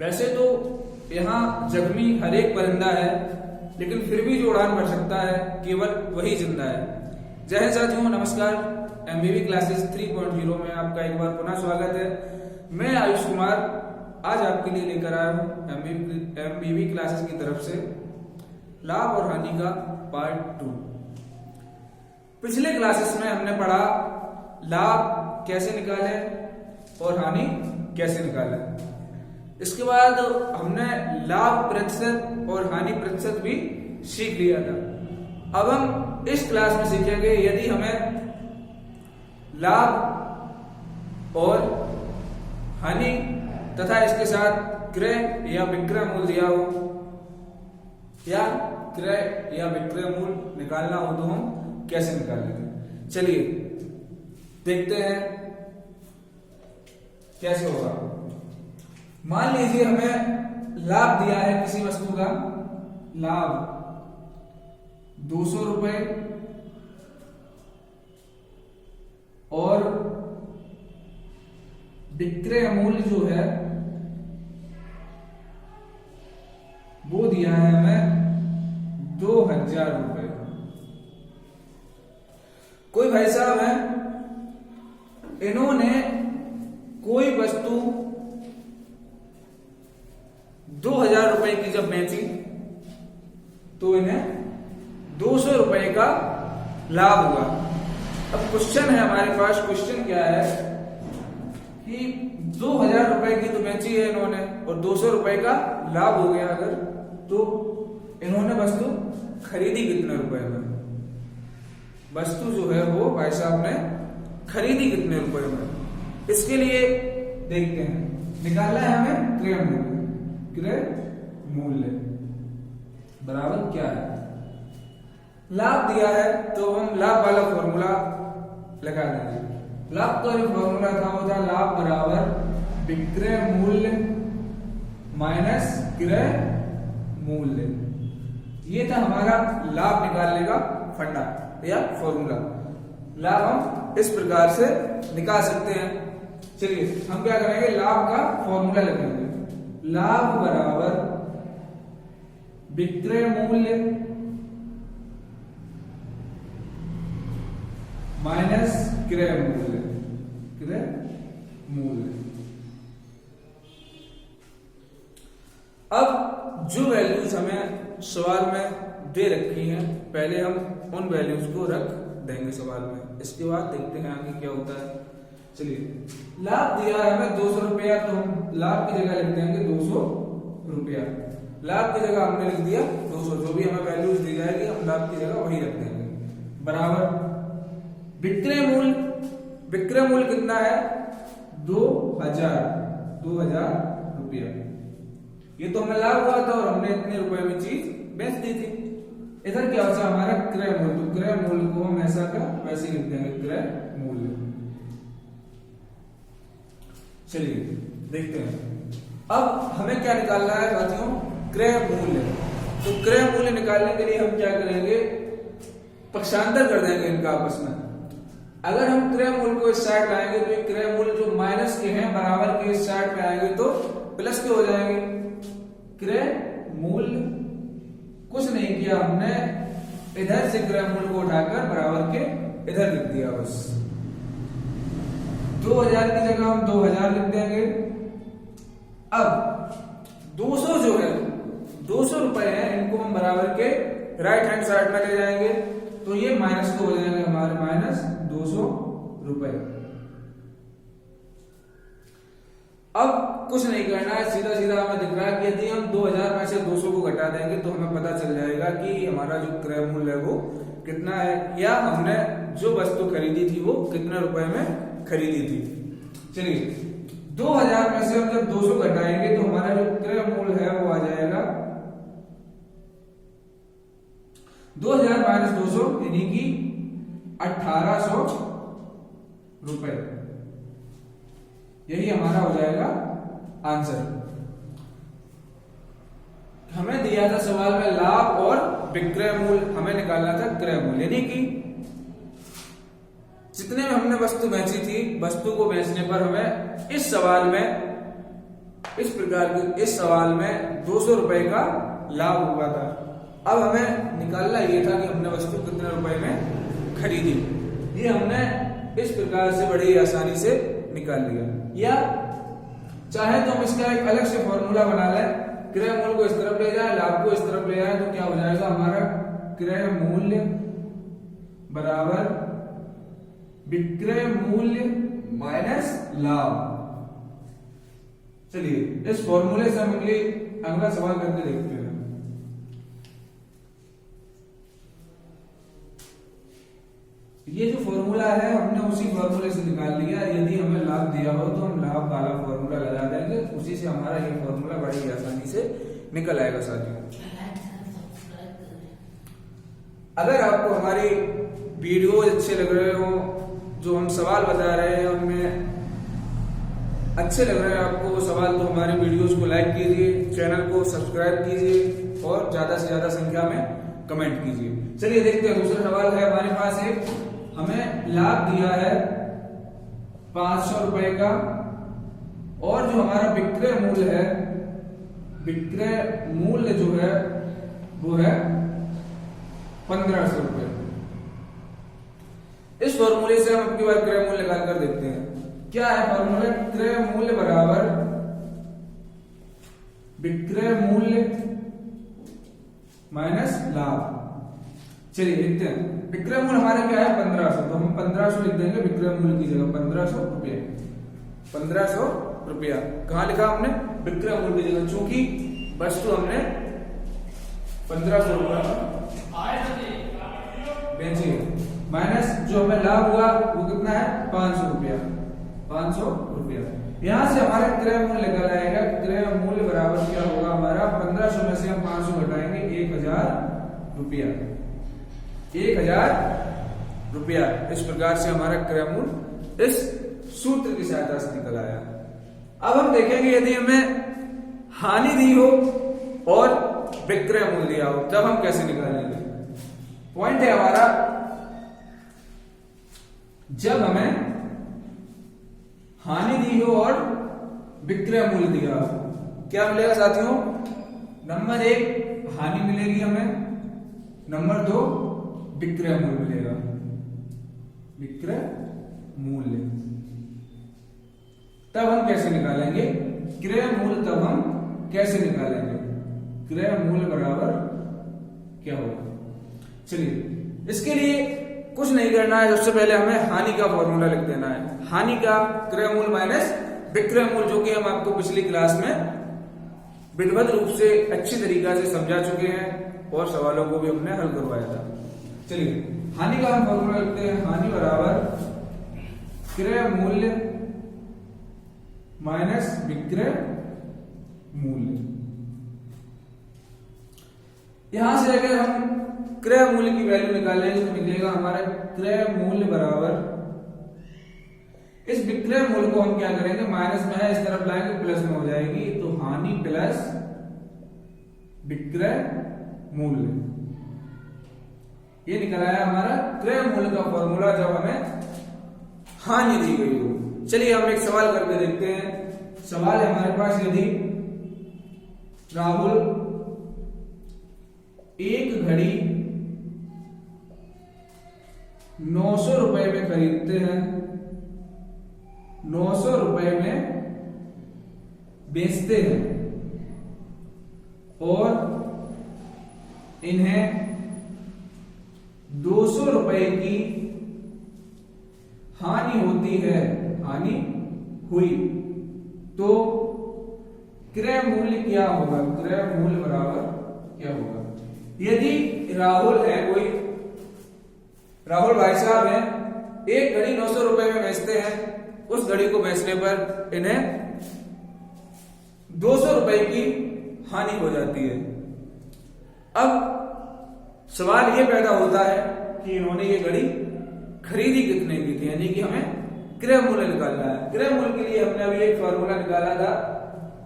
वैसे तो यहाँ जख्मी हर एक परिंदा है, लेकिन फिर भी जो उड़ान भर सकता है केवल वही जिंदा है। जय हिंद साथियों, नमस्कार। एमबीवी क्लासेस 3.0 में आपका एक बार पुनः स्वागत है। मैं आयुष कुमार आज आपके लिए लेकर आया हूँ एमबीवी क्लासेस की तरफ से लाभ और हानि का पार्ट 2। पिछले क्लासेस में हमने पढ़ा लाभ कैसे निकाले और हानि कैसे निकाले। इसके बाद हमने लाभ प्रतिशत और हानि प्रतिशत भी सीख लिया था। अब हम इस क्लास में सीखेंगे यदि हमें लाभ और हानि तथा इसके साथ क्रय या विक्रय मूल्य दिया हो या क्रय या विक्रय मूल्य निकालना हो तो हम कैसे निकालेंगे। चलिए देखते हैं कैसे होगा। मान लीजिए हमें लाभ दिया है किसी वस्तु का, लाभ 200 रुपए और विक्रय मूल्य जो है वो दिया है हमें 2000 रुपए। कोई भाई साहब है, इन्होंने कोई वस्तु 2000 रुपए की जब बेची तो इन्हें 200 रुपए का लाभ हुआ। अब क्वेश्चन है हमारे पास, क्वेश्चन क्या है कि 2000 रुपए की तो बेची है इन्होंने और 200 रुपए का लाभ हो गया अगर, तो इन्होंने वस्तु खरीदी कितने रुपए में। वस्तु जो है वो भाई साहब ने खरीदी कितने रुपए में। इसके लिए देखते हैं, निकालना है हमें क्रय मूल्य। क्रय मूल्य बराबर क्या है, लाभ दिया है तो हम लाभ वाला फॉर्मूला लगा देंगे। लाभ का जो फॉर्मूला था वो था लाभ बराबर विक्रय मूल्य माइनस क्रय मूल्य। ये था हमारा लाभ निकालने का फंडा या फॉर्मूला। लाभ हम इस प्रकार से निकाल सकते हैं। चलिए हम क्या करेंगे, लाभ का फॉर्मूला लिखेंगे। लाभ बराबर विक्रय मूल्य माइनस क्रय मूल्य। क्रय मूल्य। अब जो वैल्यूज हमें सवाल में दे रखी हैं, पहले हम उन वैल्यूज को रख देंगे सवाल में। इसके बाद देखते हैं आगे क्या होता है। चलिए लाभ दिया है हमें 200 रुपया, तो हम लाभ की जगह लिख देंगे 200 रुपया। लाभ की जगह हमने लिख दिया 200, जो भी हमें वैल्यूज दी जाएगी हम लाभ की जगह वही रख देंगे। बराबर विक्रय मूल्य, विक्रय मूल्य कितना है 2000 रुपया। ये तो हमें लाभ हुआ था और हमने इतने रुपए में चीज बेच दी थी। इधर क्या होता है हमारा क्रय मूल्य, तो क्रय मूल्य को हम ऐसा का वैसे लिख देंगे क्रय मूल्य। चलिए देखते हैं अब हमें क्या निकालना है साथियों, क्रय मूल्य। तो क्रय मूल्य निकालने के लिए हम क्या करेंगे, पक्षांतर कर देंगे इनका आपस में। अगर हम क्रय मूल्य को इस साइड लाएंगे तो ये क्रय मूल्य जो माइनस के हैं बराबर के इस साइड पे आएंगे तो प्लस के हो जाएंगे। क्रय मूल्य कुछ नहीं किया हमने, इधर से क्रय मूल्य को उठाकर बराबर के इधर लिख दिया बस। 2000 की जगह हम 2000 लिख देंगे। अब 200 जो है 200 रुपए है, इनको हम बराबर के राइट हैंड साइड में ले जाएंगे तो ये माइनस को हो जाएंगे हमारे माइनस 200 रुपए। अब कुछ नहीं करना है, सीधा सीधा हमें दिख रहा है कि यदि हम 2000 में से 200 को घटा देंगे तो हमें पता चल जाएगा कि हमारा जो क्रय मूल्य है वो कितना है, या हमने जो वस्तु खरीदी थी वो कितने रुपए में खरीदी थी। चलिए 2000 में से हम जब 200 घटाएंगे तो हमारा जो क्रय मूल्य है वो आ जाएगा 2000 माइनस 200 यानी कि 1800 रुपए। यही हमारा हो जाएगा आंसर। हमें दिया था सवाल में लाभ और विक्रय मूल्य, हमें निकालना था क्रय मूल्य, यानी कि जितने में हमने वस्तु बेची थी, वस्तु को बेचने पर हमें इस सवाल में इस प्रकार के इस सवाल में 200 रुपए का लाभ हुआ था। अब हमें निकालना ये था कि हमने वस्तु कितने रुपए में खरीदी। ये हमने इस प्रकार से बड़ी आसानी से निकाल लिया। या चाहे तो हम इसका एक अलग से फॉर्मूला बना लें, क्रय मूल्य को इस तरफ ले जाए, लाभ को इस तरफ ले जाए, तो क्या हो जाएगा हमारा क्रय मूल्य बराबर विक्रय मूल्य माइनस लाभ। चलिए इस फॉर्मूले से हम अगला सवाल करके देखते हैं। ये जो फॉर्मूला है हमने उसी फॉर्मूले से निकाल लिया। यदि हमें लाभ दिया हो तो हम लाभ वाला फॉर्मूला लगा देंगे, उसी से हमारा ये फॉर्मूला बड़ी आसानी से निकल आएगा साथियों। अगर आपको हमारी वीडियो अच्छे लग रहे हो, जो हम सवाल बता रहे हैं उनमें अच्छे लग रहे हैं आपको वो सवाल, तो हमारी वीडियोस को लाइक कीजिए, चैनल को सब्सक्राइब कीजिए और ज्यादा से ज्यादा संख्या में कमेंट कीजिए। चलिए देखते हैं दूसरा सवाल है हमारे पास। एक हमें लाभ दिया है 500 रुपए का और जो हमारा विक्रय मूल्य है, विक्रय मूल्य जो है वो है 1500 रुपए। इस फॉर्मूले से हम अपनी बार क्रय मूल्य निकाल कर देखते हैं। क्या है फॉर्मूला? क्रय मूल्य बराबर विक्रय मूल्य माइनस लाभ। चलिए लिखते हैं। विक्रय मूल्य हमारे क्या है 1500, तो हम 1500 लिख देंगे विक्रय मूल्य की जगह 1500 रुपया। 1500 रुपया कहां लिखा हमने? विक्रय मूल्य की जगह, चूंकि वस्तु हमने 1500 रुपया बेची है, माइनस जो हमें लाभ हुआ वो कितना है 500 रुपया। 500 रुपया यहां से हमारा क्रय मूल्य निकल आएगा। क्रय मूल्य बराबर क्या होगा हमारा? 1500 में से हम 500 घटाएंगे 1000 रुपया। 1000 रुपया। इस प्रकार से हमारा क्रय मूल्य इस सूत्र की सहायता से निकल आया। अब हम देखेंगे यदि हमें हानि दी हो और विक्रय मूल्य दिया हो तब हम कैसे निकालेंगे। पॉइंट है हमारा, जब हमें हानि दी हो और विक्रय मूल्य दिया हो क्या मिलेगा साथियों? नंबर 1 हानि मिलेगी हमें, नंबर 2 विक्रय मूल्य मिलेगा। विक्रय मूल्य तब हम कैसे निकालेंगे क्रय मूल्य? तब हम कैसे निकालेंगे क्रय मूल्य बराबर क्या होगा? चलिए इसके लिए कुछ नहीं करना है। सबसे पहले हमें हानि का फॉर्मूला लिख देना है। हानि का क्रय मूल्य माइनस विक्रय मूल्य, जो कि हम आपको पिछली क्लास में विधिवत रूप से अच्छी तरीका से समझा चुके हैं और सवालों को भी हमने हल करवाया था। चलिए हानि का हम फॉर्मूला लिखते हैं। हानि बराबर क्रय मूल्य माइनस विक्रय मूल्य। यहां से अगर हम क्रय मूल्य की वैल्यू निकालेंगे तो निकलेगा हमारा क्रय मूल्य बराबर, इस विक्रय मूल्य को हम क्या करेंगे माइनस में है इस तरफ लाएंगे प्लस में हो जाएगी, तो हानि प्लस विक्रय मूल्य। ये निकल आया हमारा क्रय मूल्य का फॉर्मूला जब हमें हानि दी गई हो। चलिए हम एक सवाल करके देखते हैं। सवाल है हमारे पास, यदि राहुल एक घड़ी 900 रुपए में खरीदते हैं, 900 रुपए में बेचते हैं और इन्हें 200 रुपए की हानि होती है, हानि हुई, तो क्रय मूल्य क्या होगा? क्रय मूल्य बराबर क्या होगा? यदि राहुल है, कोई राहुल भाई साहब हैं, एक घड़ी 900 रुपए में बेचते हैं, उस घड़ी को बेचने पर इन्हें 200 रुपए की हानि हो जाती है। अब सवाल यह पैदा होता है कि इन्होंने ये घड़ी खरीदी कितने की थी, यानी कि हमें क्रय मूल्य निकालना है। क्रय मूल्य के लिए हमने अभी एक फॉर्मूला निकाला था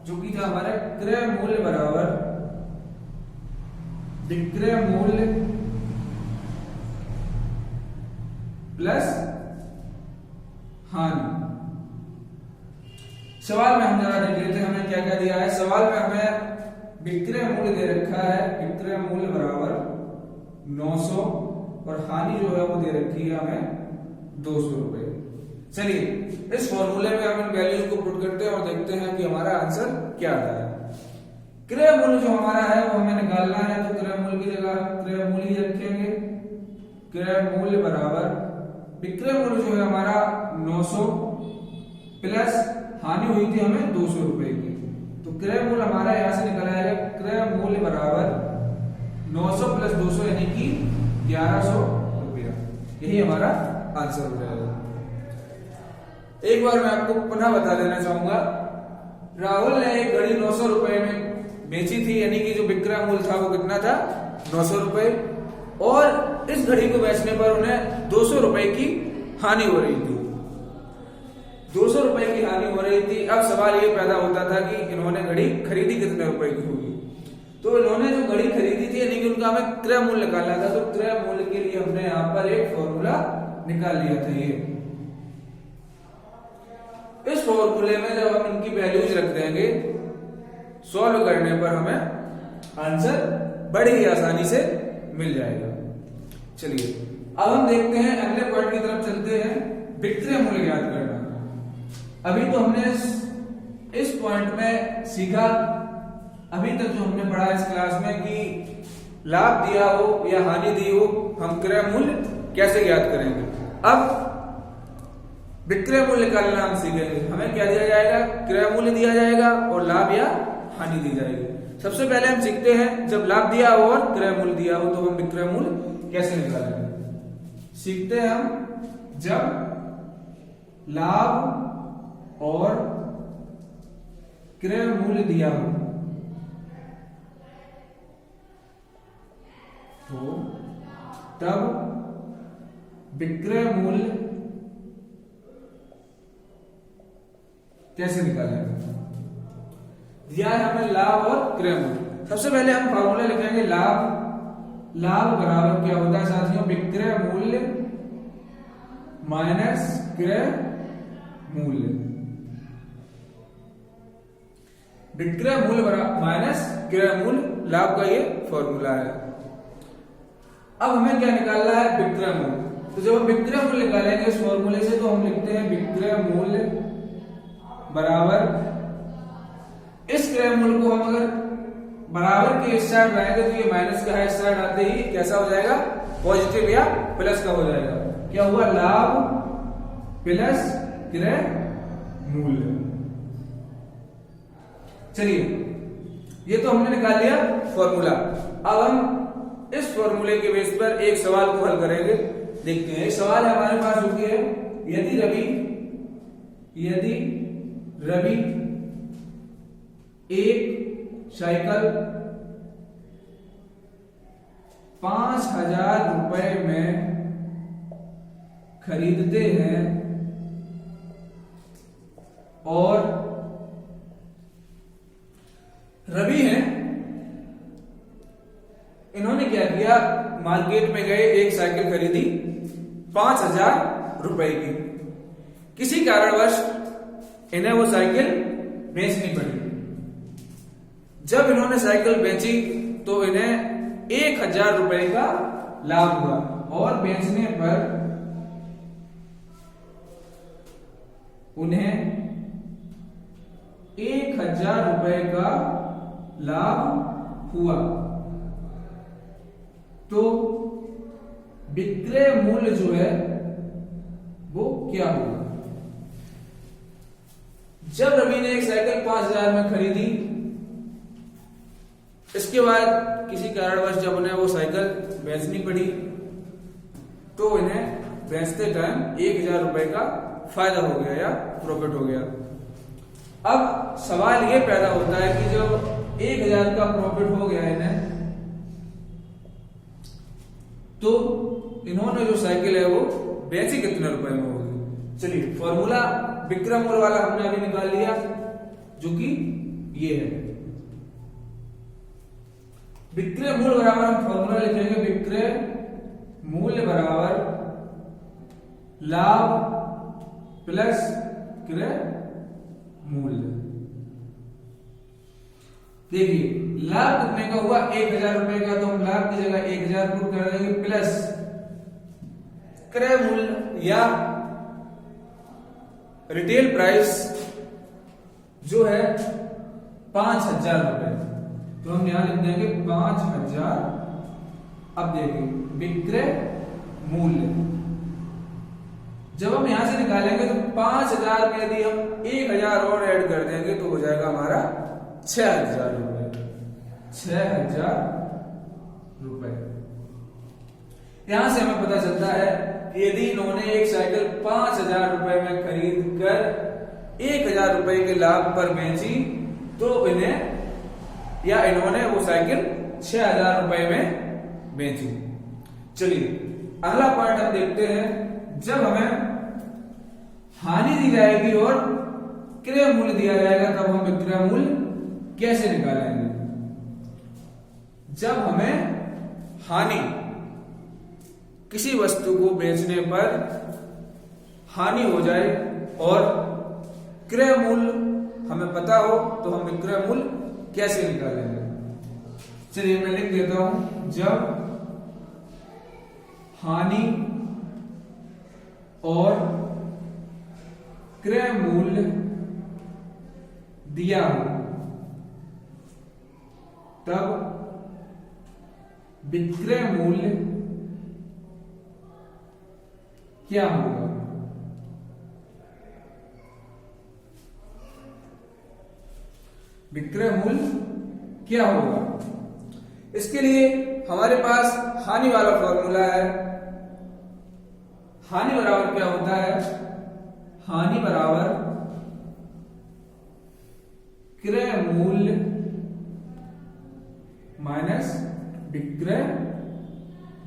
जो कि था हमारा क्रय मूल्य बराबर विक्रय मूल्य प्लस हानि। सवाल में हम जरा देख लेते हैं हमें क्या क्या क्या दिया है। सवाल में हमें विक्रय मूल्य दे रखा है, विक्रय मूल्य बराबर 900 और हानि जो है वो दे रखी है हमें 200 रुपए। चलिए इस फॉर्मूले में हम इन वैल्यूज को पुट करते हैं और देखते हैं कि हमारा आंसर क्या आता है। क्रय मूल्य जो हमारा है वो हमें निकालना है, तो क्रय मूल्य की जगह क्रय मूल्य ही रखेंगे। क्रय मूल्य बराबर विक्रय मूल्य जो है हमारा 900 प्लस हानि हुई थी हमें 200 रुपए की, तो क्रय मूल्य हमारा यहां से निकल आएगा क्रय मूल्य बराबर 900 प्लस 200 यानी कि 1100 रुपया। यही हमारा आंसर हो जाएगा। एक बार मैं आपको पुनः बता देना चाहूंगा, राहुल ने एक घड़ी 900 रुपए में बेची थी, यानी कि जो विक्रय मूल्य था वो कितना था 900 रुपए, और इस घड़ी को बेचने पर उन्हें 200 रुपए की हानि हो रही थी। 200 रुपए की हानि हो रही थी। अब सवाल ये पैदा होता था कि इन्होंने घड़ी खरीदी कितने रुपए की होगी, तो इन्होंने जो घड़ी खरीदी थी यानी कि उनका हमें क्रय मूल्य निकालना था, तो क्रय मूल्य के लिए हमने यहां पर एक फॉर्मूला निकाल लिया था। ये इस फॉर्मूले में जब हम इनकी वैल्यूज रख देंगे, सॉल्व करने पर हमें आंसर बड़ी ही आसानी से मिल जाएगा। चलिए अब हम देखते हैं अगले पॉइंट की तरफ चलते हैं, विक्रय मूल्य ज्ञात करना। अभी तो हमने इस पॉइंट में सीखा, अभी तक जो हमने पढ़ा इस क्लास में कि लाभ दिया हो या हानि दी हो, हम क्रय मूल्य कैसे ज्ञात करेंगे। अब विक्रय मूल्य निकालना हम सीखेंगे। हमें क्या दिया जाएगा, क्रय मूल्य दिया जाएगा और लाभ या हानि दी जाएगी। सबसे पहले हम सीखते हैं, जब लाभ दिया हो और क्रय मूल्य दिया हो तो हम विक्रय मूल्य कैसे निकालेंगे। सीखते हैं हम, जब लाभ और क्रय मूल्य दिया हो तो तब विक्रय मूल्य कैसे निकालेंगे। दिया है हमें लाभ और क्रय मूल्य। सबसे पहले हम फॉर्मूला लिखेंगे लाभ। लाभ बराबर क्या होता है साथियों, विक्रय मूल्य माइनस क्रय मूल्य। विक्रय मूल्य माइनस क्रय मूल्य, लाभ का ये फॉर्मूला है। अब हमें क्या निकालना है, विक्रय मूल्य। तो जब हम विक्रय मूल्य निकालेंगे इस फॉर्मूले से, तो हम लिखते हैं विक्रय मूल्य बराबर, इस क्रय मूल्य को हम अगर बराबर के इस साइड लाएंगे तो ये माइनस का है, इस साइड आते ही कैसा हो जाएगा, पॉजिटिव या प्लस का हो जाएगा। क्या हुआ, लाभ प्लस क्रय मूल्य। चलिए ये तो हमने निकाल लिया फॉर्मूला। अब हम इस फॉर्मूले के बेस पर एक सवाल को हल करेंगे। देखते हैं, एक सवाल है हमारे पास जो कि है, यदि रवि एक साइकिल 5,000 रुपए में खरीदते हैं और रवि हैं, इन्होंने क्या किया, मार्केट में गए, एक साइकिल खरीदी 5,000 रुपए की। किसी कारणवश इन्हें वो साइकिल बेचनी पड़ी। जब इन्होंने साइकिल बेची तो इन्हें 1,000 रुपए का लाभ हुआ और बेचने पर उन्हें 1,000 रुपए का लाभ हुआ, तो विक्रय मूल्य जो है वो क्या होगा। जब रवि ने एक साइकिल 5,000 में खरीदी, इसके बाद किसी कारणवश जब उन्हें वो साइकिल बेचनी पड़ी तो इन्हें बेचते टाइम 1,000 रुपए का फायदा हो गया या प्रॉफिट हो गया। अब सवाल ये पैदा होता है कि जब 1,000 का प्रॉफिट हो गया इन्हें, तो इन्होंने जो साइकिल है वो बेची कितने रुपए में होगी। चलिए फॉर्मूला विक्रय मूल्य वाला हमने अभी निकाल लिया, जो कि ये है। विक्रय मूल्य बराबर हम फॉर्मूला लिखेंगे, विक्रय मूल्य बराबर लाभ प्लस क्रय मूल्य। देखिए लाभ कितने का हुआ 1000 रुपए का, तो हम लाभ की जगह 1000 पुट कर देंगे प्लस क्रय मूल्य या रिटेल प्राइस जो है 5000 रुपए, तो हम यहां लिख देंगे 5000। अब देखिए विक्रय मूल्य जब हम यहां से निकालेंगे तो 5000 में यदि हम 1000 और ऐड कर देंगे तो हो जाएगा हमारा 6000 रुपए। 6000 रुपए। यहां से हमें पता चलता है कि यदि इन्होंने एक साइकिल 5000 रुपए में खरीद कर 1000 रुपए के लाभ पर बेची तो इन्होंने वो साइकिल 6000 रुपए में बेची। चलिए अगला पॉइंट हम देखते हैं, जब हमें हानि दी जाएगी और क्रय मूल्य दिया जाएगा तब हम विक्रय मूल्य कैसे निकालेंगे। जब हमें हानि किसी वस्तु को बेचने पर हानि हो जाए और क्रय मूल्य हमें पता हो तो हम विक्रय मूल्य कैसे निकालेंगे। चलिए मैं लिख देता हूं, जब हानि और क्रय मूल्य दिया हो तब विक्रय मूल्य क्या होगा। विक्रय मूल्य क्या होगा, इसके लिए हमारे पास हानि वाला फॉर्मूला है। हानि बराबर क्या होता है, हानि बराबर क्रय मूल्य माइनस विक्रय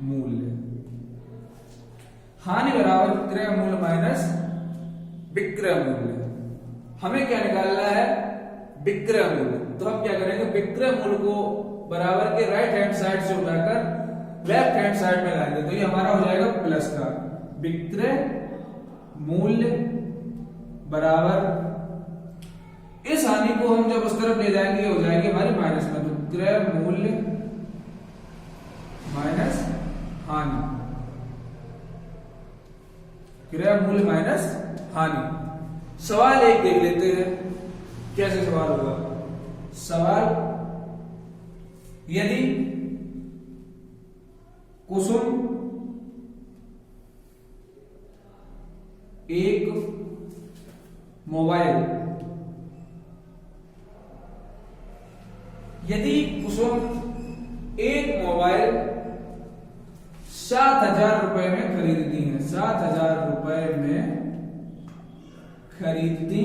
मूल्य। हानि बराबर क्रय मूल्य माइनस विक्रय मूल्य। हमें क्या निकालना है, विक्रय मूल्य। तो हम क्या करेंगे, विक्रय मूल्य को बराबर के राइट हैंड साइड से उठाकर लेफ्ट हैंड साइड में लाएंगे, तो ये हमारा हो जाएगा प्लस का। विक्रय मूल्य बराबर इस हानि को हम जब उस तरफ ले जाएंगे हो जाएगी हमारी माइनस में, तो क्रय मूल्य माइनस हानि, क्रय मूल्य माइनस हानि। सवाल एक देख लेते हैं कैसे सवाल होगा। सवाल, यदि कुसुम एक मोबाइल, यदि कुसुम एक मोबाइल 7000 रुपए में खरीदती है, 7000 रुपए में खरीदती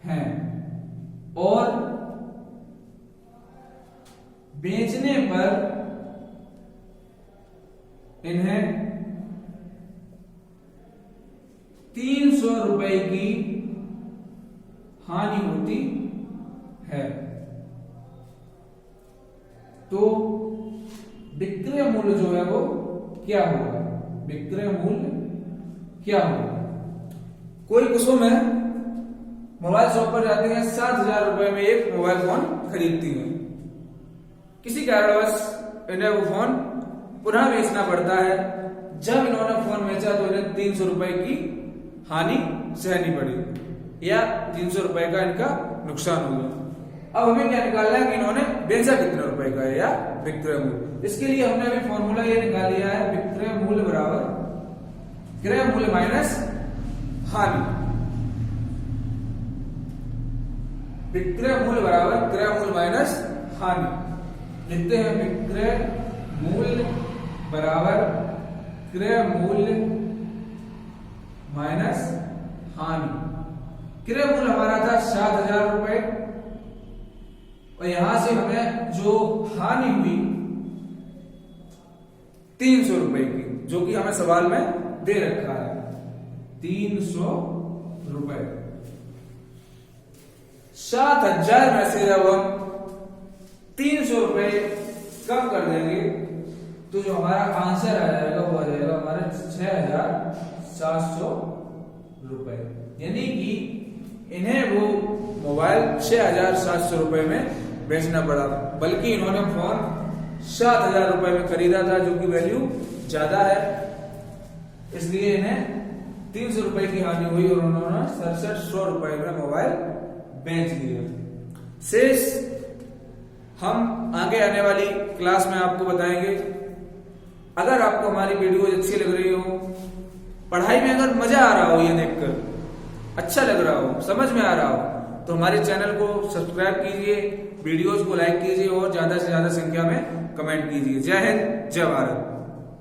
हैं और बेचने पर इन्हें 300 रुपए की हानि होती है, तो विक्रय मूल्य जो है वो क्या होगा। विक्रय मूल्य क्या होगा। कोई कुसुम है, मोबाइल शॉप पर जाती है, 7000 रुपए में एक मोबाइल फोन खरीदती है। किसी कारणवश इन्हें वो फोन पुनः बेचना पड़ता है। जब इन्होंने फोन बेचा तो इन्हें 300 रुपए की हानि सहनी पड़ी या 300 रुपए का इनका नुकसान हुआ। अब हमें क्या निकालना है कि इन्होंने बेचा कितने रुपए का है या विक्रय मूल्य। इसके लिए हमने अभी फॉर्मूला ये निकाल लिया है, विक्रय मूल्य बराबर क्रय मूल्य माइनस हानि। विक्रय मूल्य बराबर क्रय मूल्य माइनस हानि। लिखते हैं विक्रय मूल्य बराबर क्रय मूल्य माइनस हानि। क्रय मूल्य हमारा था 7000 रुपए और यहां से हमें जो हानि हुई 300 रुपए की, जो कि हमें सवाल में दे रखा है 300 रुपए। 7000 में से जब हम 300 रुपए कम कर देंगे तो जो हमारा आंसर आ जाएगा वो आ जाएगा हमारा 6700 रुपए। यानी कि इन्हें वो मोबाइल 6,700 रुपए में बेचना पड़ा, बल्कि इन्होंने फोन 7,000 रुपए में खरीदा था, जो कि वैल्यू ज्यादा है, इसलिए इन्हें 300 रुपए की हानि हुई और उन्होंने 6700 रुपए में मोबाइल बेच दिया। शेष हम आगे आने वाली क्लास में आपको बताएंगे। अगर आपको हमारी वीडियो अच्छी लग रही हो, पढ़ाई में अगर मजा आ रहा हो, ये देखकर अच्छा लग रहा हो, समझ में आ रहा हो, तो हमारे चैनल को सब्सक्राइब कीजिए, वीडियोस को लाइक कीजिए और ज्यादा से ज्यादा संख्या में कमेंट कीजिए। जय हिंद, जय भारत।